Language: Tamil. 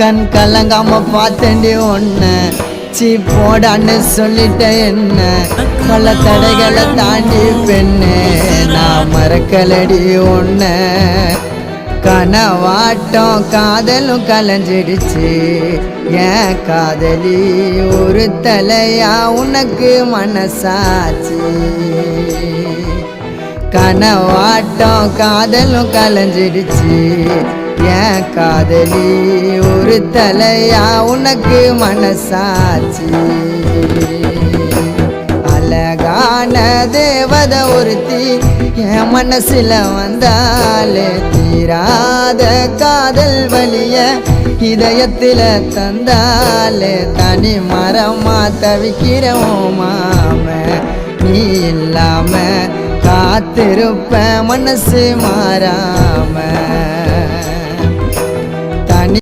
கண் கலங்காம பார்த்தேன்டி ஒன்ன சி போடான்னு சொல்லிட்ட என்ன பல தடைகளை தாண்டி பெண்ணே நான் மறக்கலடி ஒன்ன கனவாட்டம் காதலும் கலைஞ்சிடுச்சு ஏன் காதலி ஒரு தலையா உனக்கு மனசாச்சு கனவாட்டம் காதலும் கலைஞ்சிடுச்சு ஏன் காதலி ஒரு தலையா உனக்கு மனசாச்சு அழகான தேவத ஒருத்தி என் மனசுல வந்தாலே தீராத காதல் வலிய இதயத்தில தந்தாலே தனி மரமா தவிக்கிறோம் மாம நீ இல்லாம காத்திருப்ப மனசு மாறாம